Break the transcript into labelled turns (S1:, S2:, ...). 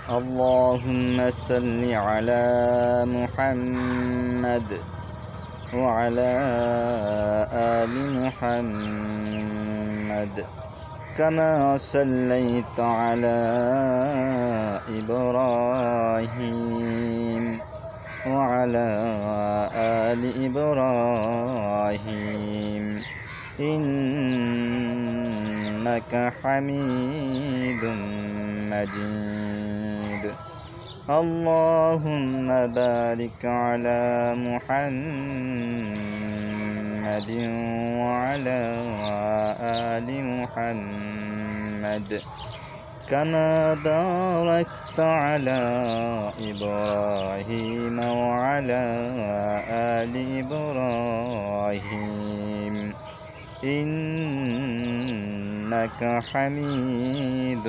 S1: اللهم صل على محمد وعلى آل محمد كما صليت على إبراهيم وعلى آل إبراهيم إنك حميد مجيد. اللهم بارك على محمد وعلى آل محمد كما باركت على إبراهيم وعلى آل إبراهيم إنك حميد